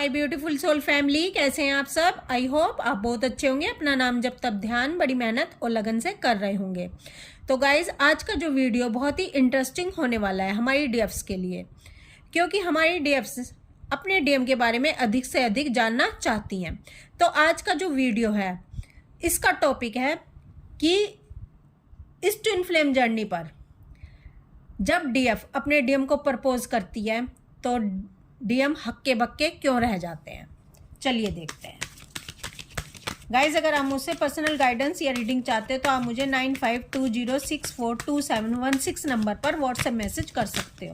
My beautiful soul family, कैसे हैं आप सब। आई होप आप बहुत अच्छे होंगे। अपना नाम जब तब ध्यान बड़ी मेहनत और लगन से कर रहे होंगे। तो गाइज, आज का जो वीडियो बहुत ही इंटरेस्टिंग होने वाला है हमारी डीएफ्स के लिए, क्योंकि हमारी डीएफ्स अपने डीएम के बारे में अधिक से अधिक जानना चाहती हैं। तो आज का जो वीडियो है इसका टॉपिक है कि इस ट्विन फ्लेम जर्नी पर जब डीएफ अपने डीएम को प्रपोज करती है तो डीएम हक्के बक्के क्यों रह जाते हैं। चलिए देखते हैं। गाइज, अगर आप मुझसे पर्सनल गाइडेंस या रीडिंग चाहते हो तो आप मुझे 9520642716 नंबर पर व्हाट्सएप मैसेज कर सकते हो।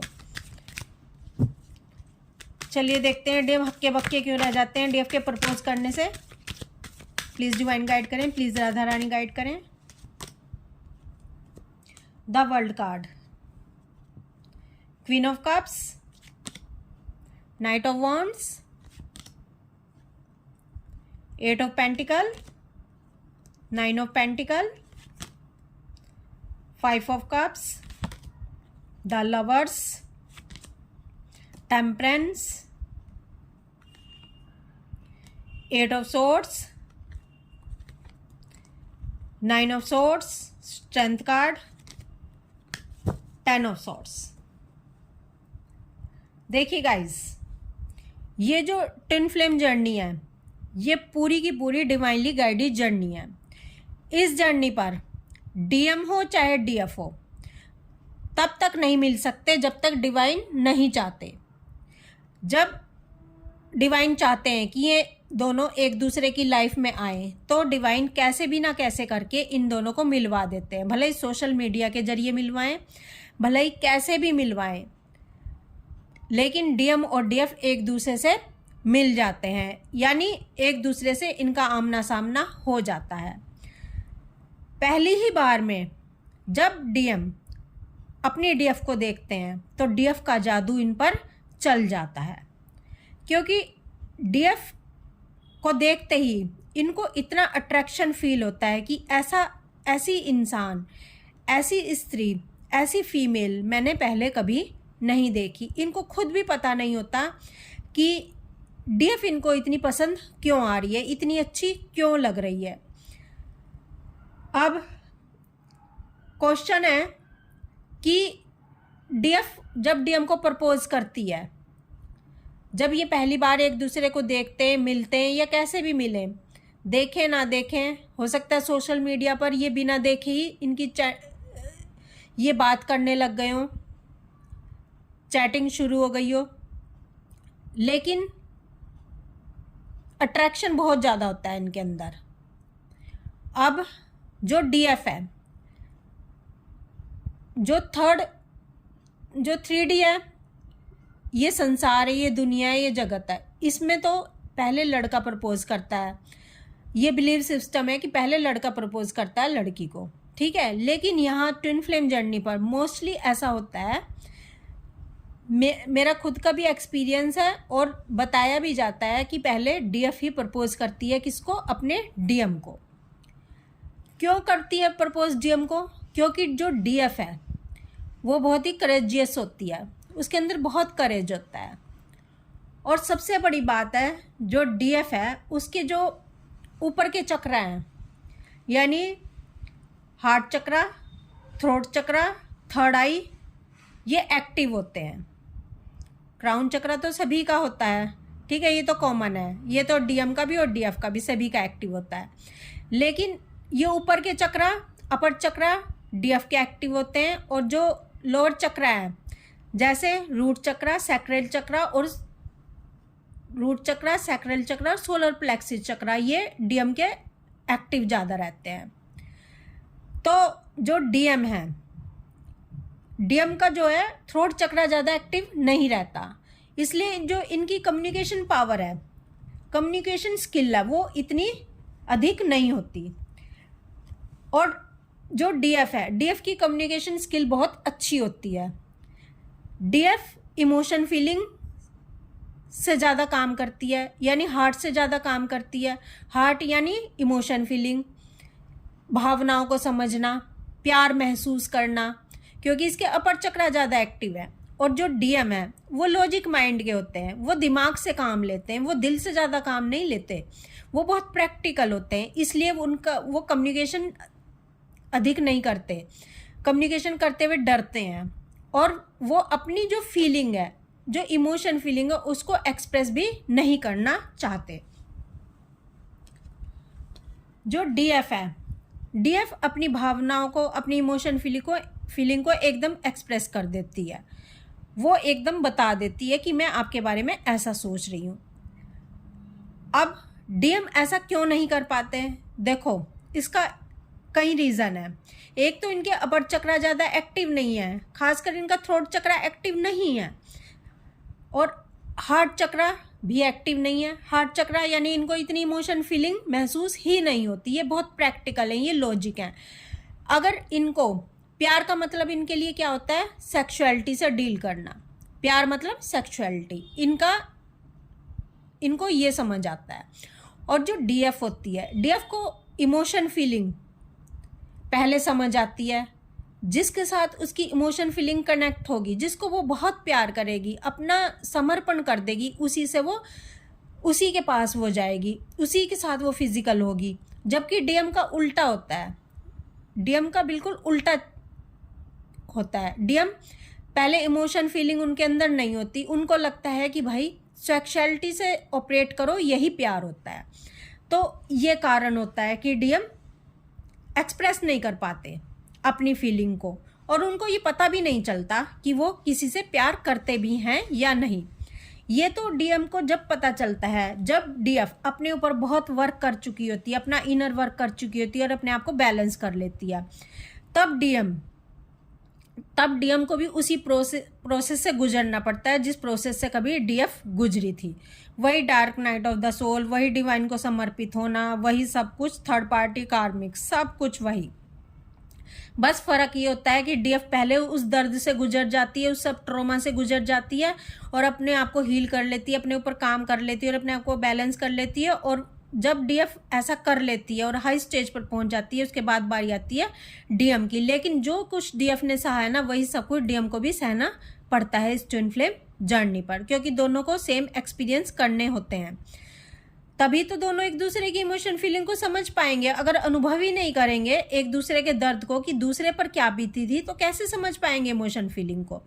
चलिए देखते हैं डीएम हक्के बक्के क्यों रह जाते हैं डीएफ के प्रपोज करने से। प्लीज डिवाइन गाइड करें, प्लीज राधा रानी गाइड करें। The world card, queen of cups, Knight of Wands, Eight of Pentacle, Nine of Pentacle, Five of Cups, the Lovers, Temperance, Eight of Swords, Nine of Swords, Strength card, Ten of Swords। देखिए guys, ये जो twin flame journey है ये पूरी की पूरी divinely guided journey है। इस जर्नी पर डीएम हो चाहे डीएफ हो तब तक नहीं मिल सकते जब तक डिवाइन नहीं चाहते। जब डिवाइन चाहते हैं कि ये दोनों एक दूसरे की लाइफ में आए तो डिवाइन कैसे भी ना कैसे करके इन दोनों को मिलवा देते हैं। भले ही सोशल मीडिया के जरिए मिलवाएं, भले ही कैसे भी मिलवाएं, लेकिन डीएम और डीएफ एक दूसरे से मिल जाते हैं, यानी एक दूसरे से इनका आमना सामना हो जाता है। पहली ही बार में जब डीएम अपनी डीएफ को देखते हैं तो डीएफ का जादू इन पर चल जाता है, क्योंकि डीएफ को देखते ही इनको इतना अट्रैक्शन फील होता है कि ऐसी इंसान, ऐसी स्त्री, ऐसी फीमेल मैंने पहले कभी नहीं देखी। इनको खुद भी पता नहीं होता कि डीएफ इनको इतनी पसंद क्यों आ रही है, इतनी अच्छी क्यों लग रही है। अब क्वेश्चन है कि डीएफ जब डीएम को प्रपोज करती है, जब ये पहली बार एक दूसरे को देखते हैं, मिलते हैं या कैसे भी मिलें, देखें ना देखें, हो सकता है सोशल मीडिया पर ये बिना देखे ही इनकी ये बात करने लग गए हों, चैटिंग शुरू हो गई हो, लेकिन अट्रैक्शन बहुत ज़्यादा होता है इनके अंदर। अब जो डीएफ है, जो 3D है, ये संसार है, ये दुनिया है, ये जगत है, इसमें तो पहले लड़का प्रपोज करता है। ये बिलीव सिस्टम है कि पहले लड़का प्रपोज करता है लड़की को, ठीक है। लेकिन यहाँ ट्विन फ्लेम जर्नी पर मोस्टली ऐसा होता है, मेरा खुद का भी एक्सपीरियंस है और बताया भी जाता है कि पहले डीएफ ही प्रपोज करती है किसको, अपने डीएम को। क्यों करती है प्रपोज डीएम को? क्योंकि जो डीएफ है वो बहुत ही करेजियस होती है, उसके अंदर बहुत करेज होता है। और सबसे बड़ी बात है, जो डीएफ है उसके जो ऊपर के चक्र हैं, यानी हार्ट चक्रा, थ्रोट चक्रा, थर्ड आई, ये एक्टिव होते हैं। क्राउन चक्र तो सभी का होता है, ठीक है, ये तो कॉमन है, ये तो डीएम का भी और डीएफ का भी सभी का एक्टिव होता है। लेकिन ये ऊपर के चक्र, अपर चक्र डीएफ के एक्टिव होते हैं, और जो लोअर चक्र है जैसे रूट चक्र, सैक्रल चक्र और सोलर प्लेक्सिस चक्र, ये डीएम के एक्टिव ज़्यादा रहते हैं। तो जो डीएम है, डीएम का जो है थ्रोट चक्र ज़्यादा एक्टिव नहीं रहता, इसलिए जो इनकी कम्युनिकेशन पावर है, कम्युनिकेशन स्किल है, वो इतनी अधिक नहीं होती। और जो डीएफ है, डीएफ की कम्युनिकेशन स्किल बहुत अच्छी होती है। डीएफ इमोशन फीलिंग से ज़्यादा काम करती है, यानी हार्ट से ज़्यादा काम करती है। हार्ट यानी इमोशन फीलिंग, भावनाओं को समझना, प्यार महसूस करना, क्योंकि इसके अपर चक्र ज़्यादा एक्टिव है। और जो डीएम है वो लॉजिक माइंड के होते हैं, वो दिमाग से काम लेते हैं, वो दिल से ज़्यादा काम नहीं लेते, वो बहुत प्रैक्टिकल होते हैं, इसलिए वो कम्युनिकेशन अधिक नहीं करते, कम्युनिकेशन करते हुए डरते हैं, और वो अपनी जो फीलिंग है, जो इमोशन फीलिंग है, उसको एक्सप्रेस भी नहीं करना चाहते। जो डीएफ है, डीएफ अपनी भावनाओं को, अपनी इमोशन फीलिंग को एकदम एक्सप्रेस कर देती है, वो एकदम बता देती है कि मैं आपके बारे में ऐसा सोच रही हूँ। अब डीएम ऐसा क्यों नहीं कर पाते हैं? देखो, इसका कई रीज़न है। एक तो इनके अपर चक्रा ज़्यादा एक्टिव नहीं है, खासकर इनका थ्रोट चक्रा एक्टिव नहीं है, और हार्ट चक्रा भी एक्टिव नहीं है। हार्ट चक्रा यानी इनको इतनी इमोशन फीलिंग महसूस ही नहीं होती, ये बहुत प्रैक्टिकल है, ये लॉजिक है। अगर इनको प्यार का मतलब इनके लिए क्या होता है? सेक्सुअलिटी से डील करना, प्यार मतलब सेक्सुअलिटी, इनको ये समझ आता है। और जो डीएफ होती है, डीएफ को इमोशन फीलिंग पहले समझ आती है, जिसके साथ उसकी इमोशन फीलिंग कनेक्ट होगी, जिसको वो बहुत प्यार करेगी, अपना समर्पण कर देगी, उसी के पास वो जाएगी, उसी के साथ वो फिजिकल होगी। जबकि डीएम का उल्टा होता है, डीएम का बिल्कुल उल्टा होता है। डीएम पहले इमोशन फीलिंग उनके अंदर नहीं होती, उनको लगता है कि भाई सेक्सुअलिटी से ऑपरेट करो, यही प्यार होता है। तो ये कारण होता है कि डीएम एक्सप्रेस नहीं कर पाते अपनी फीलिंग को, और उनको ये पता भी नहीं चलता कि वो किसी से प्यार करते भी हैं या नहीं। ये तो डीएम को जब पता चलता है, जब डीएफ अपने ऊपर बहुत वर्क कर चुकी होती है, अपना इनर वर्क कर चुकी होती है और अपने आप को बैलेंस कर लेती है, तब डीएम को भी उसी प्रोसेस से गुजरना पड़ता है जिस प्रोसेस से कभी डीएफ गुजरी थी। वही dark night of the soul, वही डिवाइन को समर्पित होना, वही सब कुछ, थर्ड पार्टी कार्मिक, सब कुछ वही। बस फ़र्क ये होता है कि डीएफ पहले उस दर्द से गुजर जाती है, उस सब ट्रॉमा से गुजर जाती है, और अपने आप को हील कर लेती है, अपने ऊपर काम कर लेती है और अपने आप को बैलेंस कर लेती है। और जब डीएफ ऐसा कर लेती है और हाई स्टेज पर पहुंच जाती है, उसके बाद बारी आती है डीएम की। लेकिन जो कुछ डीएफ ने सहा है ना, वही सब कुछ डीएम को भी सहना पड़ता है इस ट्विन फ्लेम जर्नी पर, क्योंकि दोनों को सेम एक्सपीरियंस करने होते हैं। तभी तो दोनों एक दूसरे की इमोशन फीलिंग को समझ पाएंगे। अगर अनुभव ही नहीं करेंगे एक दूसरे के दर्द को कि दूसरे पर क्या बीती थी, तो कैसे समझ पाएंगे इमोशन फीलिंग को?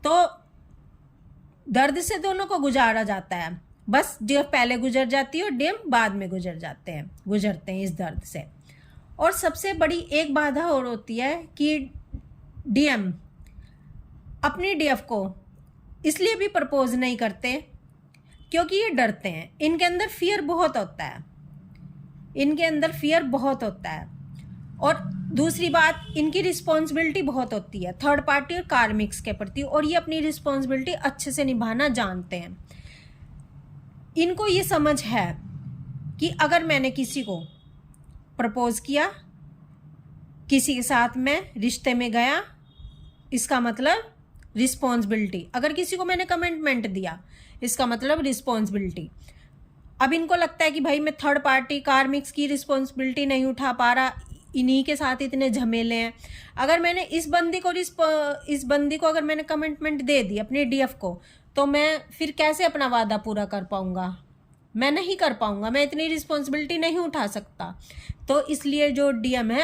तो दर्द से दोनों को गुजारा जाता है, बस डीएफ पहले गुजर जाती है और डीएम बाद में गुजरते हैं इस दर्द से। और सबसे बड़ी एक बाधा और होती है कि डीएम अपनी डीएफ को इसलिए भी प्रपोज नहीं करते क्योंकि ये डरते हैं, इनके अंदर फियर बहुत होता है, और दूसरी बात, इनकी रिस्पॉन्सिबिलिटी बहुत होती है थर्ड पार्टी और कार्मिक्स के प्रति, और ये अपनी रिस्पॉन्सिबिलिटी अच्छे से निभाना जानते हैं। इनको ये समझ है कि अगर मैंने किसी को प्रपोज किया, किसी के साथ मैं रिश्ते में गया, इसका मतलब रिस्पॉन्सिबिलिटी। अगर किसी को मैंने कमिटमेंट दिया, इसका मतलब रिस्पॉन्सिबिलिटी। अब इनको लगता है कि भाई मैं थर्ड पार्टी कार्मिक्स की रिस्पॉन्सिबिलिटी नहीं उठा पा रहा, इन्हीं के साथ इतने झमेले हैं। अगर मैंने इस बंदी को अगर मैंने कमिटमेंट दे दी अपने डीएफ को, तो मैं फिर कैसे अपना वादा पूरा कर पाऊंगा? मैं नहीं कर पाऊंगा, मैं इतनी रिस्पॉन्सिबिलिटी नहीं उठा सकता। तो इसलिए जो डीएम है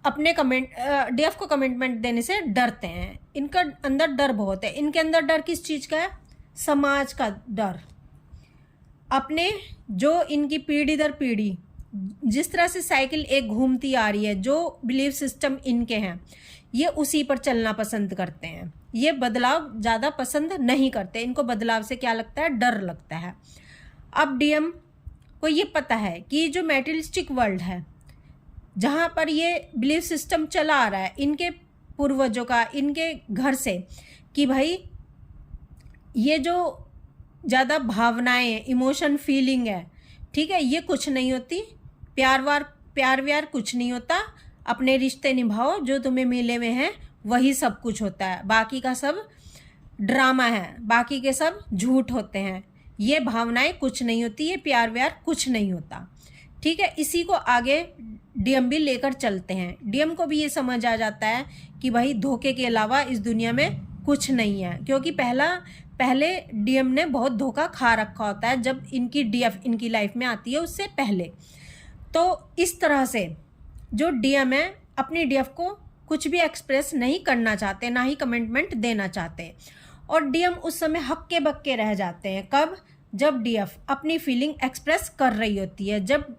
अपने डीएफ को कमिटमेंट देने से डरते हैं। इनका अंदर डर बहुत है। इनके अंदर डर किस चीज़ का है? समाज का डर। अपने जो इनकी पीढ़ी दर पीढ़ी जिस तरह से साइकिल एक घूमती आ रही है, जो बिलीफ सिस्टम इनके हैं, ये उसी पर चलना पसंद करते हैं। ये बदलाव ज़्यादा पसंद नहीं करते। इनको बदलाव से क्या लगता है? डर लगता है। अब डीएम को ये पता है कि जो मेटेरियलिस्टिक वर्ल्ड है, जहाँ पर ये बिलीफ सिस्टम चला आ रहा है इनके पूर्वजों का, इनके घर से, कि भाई ये जो ज़्यादा भावनाएं, इमोशन फीलिंग है, ठीक है, ये कुछ नहीं होती, प्यार व्यार कुछ नहीं होता, अपने रिश्ते निभाओ, जो तुम्हें मिले हुए हैं वही सब कुछ होता है, बाकी का सब ड्रामा है, बाकी के सब झूठ होते हैं, ये भावनाएं कुछ नहीं होती, ये प्यार व्यार कुछ नहीं होता। ठीक है, इसी को आगे डीएम भी लेकर चलते हैं। डीएम को भी ये समझ आ जाता है कि भाई धोखे के अलावा इस दुनिया में कुछ नहीं है, क्योंकि पहले डीएम ने बहुत धोखा खा रखा होता है जब इनकी डीएफ इनकी लाइफ में आती है उससे पहले। तो इस तरह से जो डीएम है अपनी डीएफ को कुछ भी एक्सप्रेस नहीं करना चाहते, ना ही कमिटमेंट देना चाहते, और डीएम उस समय हक्के बक्के रह जाते हैं। कब? जब डीएफ अपनी फीलिंग एक्सप्रेस कर रही होती है, जब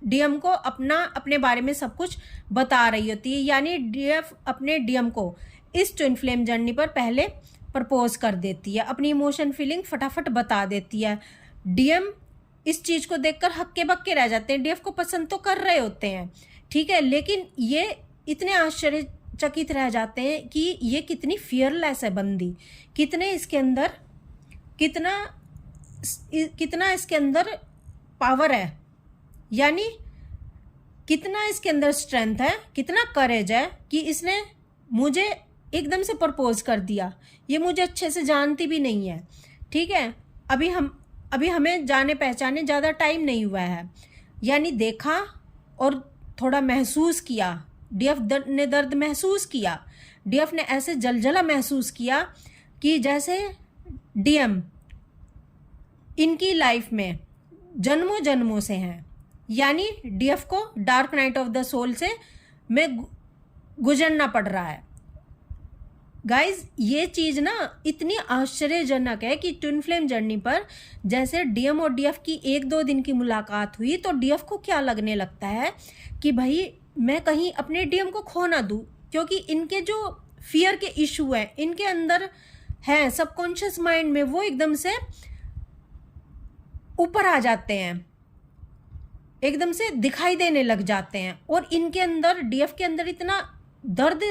डीएम को अपने बारे में सब कुछ बता रही होती है, यानी डीएफ अपने डीएम को इस ट्विन फ्लेम जर्नी पर पहले प्रपोज कर देती है, अपनी इमोशन फीलिंग फटाफट बता देती है। डीएम इस चीज़ को देखकर हक्के बक्के रह जाते हैं, डीएफ को पसंद तो कर रहे होते हैं, ठीक है, लेकिन ये इतने आश्चर्यचकित रह जाते हैं कि ये कितनी फियरलेस है बंदी, कितने इसके अंदर कितना इसके अंदर पावर है, यानी कितना इसके अंदर स्ट्रेंथ है, कितना करेज है कि इसने मुझे एकदम से प्रपोज कर दिया। ये मुझे अच्छे से जानती भी नहीं है, ठीक है, अभी हमें जाने पहचाने ज़्यादा टाइम नहीं हुआ है, यानी देखा और थोड़ा महसूस किया, डीएफ ने दर्द महसूस किया, डीएफ ने ऐसे जलजला महसूस किया कि जैसे डीएम इनकी लाइफ में जन्मों जन्मों से हैं, यानी डीएफ को dark night of the soul से में गुजरना पड़ रहा है। गाइज ये चीज़ ना इतनी आश्चर्यजनक है कि ट्विन फ्लेम जर्नी पर जैसे डीएम और डीएफ की 1-2 दिन की मुलाकात हुई तो डीएफ को क्या लगने लगता है कि भाई मैं कहीं अपने डीएम को खो ना दूँ, क्योंकि इनके जो फियर के इशू हैं इनके अंदर हैं, सबकॉन्शियस माइंड में वो एकदम से ऊपर आ जाते हैं, एकदम से दिखाई देने लग जाते हैं, और इनके अंदर डीएफ के अंदर इतना दर्द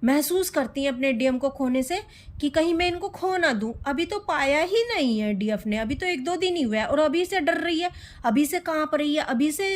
महसूस करती हैं अपने डीएम को खोने से कि कहीं मैं इनको खो ना दूं। अभी तो पाया ही नहीं है डीएफ ने, अभी तो 1-2 दिन ही हुआ है और अभी से डर रही है, अभी से कांप रही है, अभी से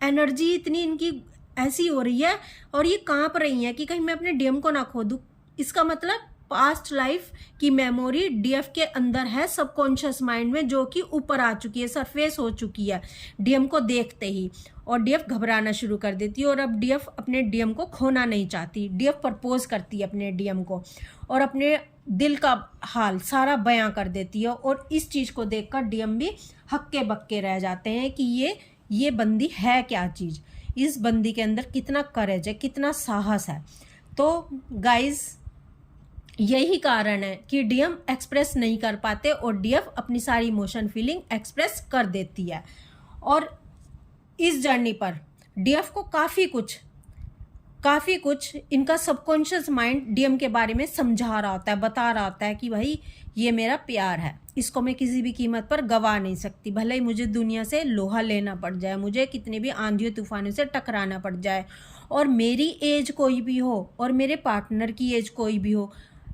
एनर्जी इतनी इनकी ऐसी हो रही है और ये कांप रही है कि कहीं मैं अपने डीएम को ना खो दूं। इसका मतलब पास्ट लाइफ की मेमोरी डीएफ के अंदर है, सबकॉन्शियस माइंड में, जो कि ऊपर आ चुकी है, सरफेस हो चुकी है डीएम को देखते ही, और डीएफ घबराना शुरू कर देती है और अब डीएफ अपने डीएम को खोना नहीं चाहती। डीएफ प्रपोज करती है अपने डीएम को और अपने दिल का हाल सारा बयां कर देती है, और इस चीज़ को देखकर डीएम भी हक्के बक्के रह जाते हैं कि ये बंदी है क्या चीज़, इस बंदी के अंदर कितना करेज है, कितना साहस है। तो गाइज यही कारण है कि डीएम एक्सप्रेस नहीं कर पाते और डीएफ अपनी सारी इमोशन फीलिंग एक्सप्रेस कर देती है। और इस जर्नी पर डीएफ को काफ़ी कुछ इनका सबकॉन्शियस माइंड डीएम के बारे में समझा रहा होता है, बता रहा होता है कि भाई ये मेरा प्यार है, इसको मैं किसी भी कीमत पर गवा नहीं सकती, भले ही मुझे दुनिया से लोहा लेना पड़ जाए, मुझे कितने भी आंधियों तूफानों से टकराना पड़ जाए, और मेरी एज कोई भी हो और मेरे पार्टनर की एज कोई भी हो।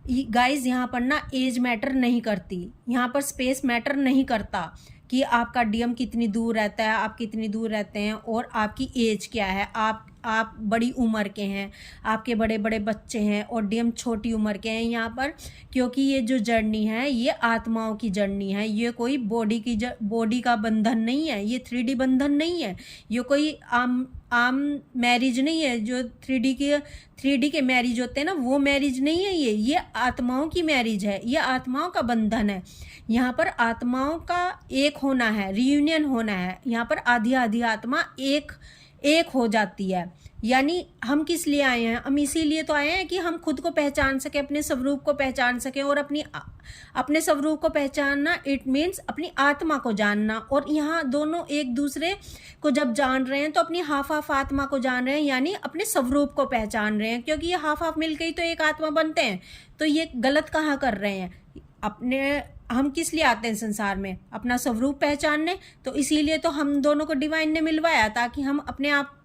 गाइज यहाँ पर ना एज मैटर नहीं करती, यहाँ पर स्पेस मैटर नहीं करता कि आपका डीएम कितनी दूर रहता है, आप कितनी दूर रहते हैं और आपकी एज क्या है, आप बड़ी उम्र के हैं, आपके बड़े बड़े बच्चे हैं और डीएम छोटी उम्र के हैं यहाँ पर, क्योंकि ये जो जर्नी है ये आत्माओं की जर्नी है, ये कोई बॉडी का बंधन नहीं है, ये 3D बंधन नहीं है, ये कोई आम मैरिज नहीं है, जो 3D के मैरिज होते हैं ना, वो मैरिज नहीं है, ये आत्माओं की मैरिज है, ये आत्माओं का बंधन है। यहाँ पर आत्माओं का एक होना है, रियूनियन होना है, यहाँ पर आधी आत्मा एक हो जाती है। यानी हम किस लिए आए हैं? हम इसीलिए तो आए हैं कि हम खुद को पहचान सकें, अपने स्वरूप को पहचान सकें, और अपने स्वरूप को पहचानना इट मीन्स अपनी आत्मा को जानना। और यहाँ दोनों एक दूसरे को जब जान रहे हैं तो अपनी हाफ आत्मा को जान रहे हैं, यानी अपने स्वरूप को पहचान रहे हैं, क्योंकि ये हाफ मिल गई तो एक आत्मा बनते हैं। तो ये गलत कहाँ कर रहे हैं? हम किस लिए आते हैं संसार में? अपना स्वरूप पहचानने। तो इसीलिए तो हम दोनों को डिवाइन ने मिलवाया, ताकि हम अपने आप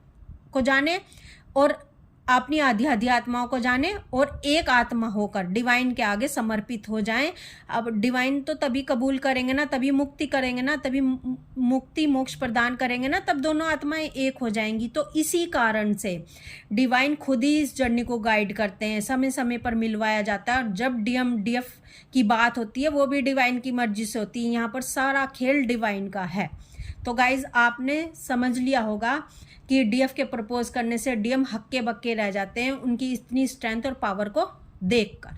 को जाने और अपनी आधी आत्माओं को जाने और एक आत्मा होकर डिवाइन के आगे समर्पित हो जाएं। अब डिवाइन तो तभी कबूल करेंगे ना, तभी मुक्ति करेंगे ना, तभी मुक्ति मोक्ष प्रदान करेंगे ना, तब दोनों आत्माएं एक हो जाएंगी। तो इसी कारण से डिवाइन खुद ही इस जर्नी को गाइड करते हैं, समय समय पर मिलवाया जाता है। और जब डीएफ की बात होती है वो भी डिवाइन की मर्जी से होती है, यहाँ पर सारा खेल डिवाइन का है। तो गाइज आपने समझ लिया होगा कि डीएफ के प्रपोज करने से डीएम हक्के बक्के रह जाते हैं उनकी इतनी स्ट्रेंथ और पावर को देखकर।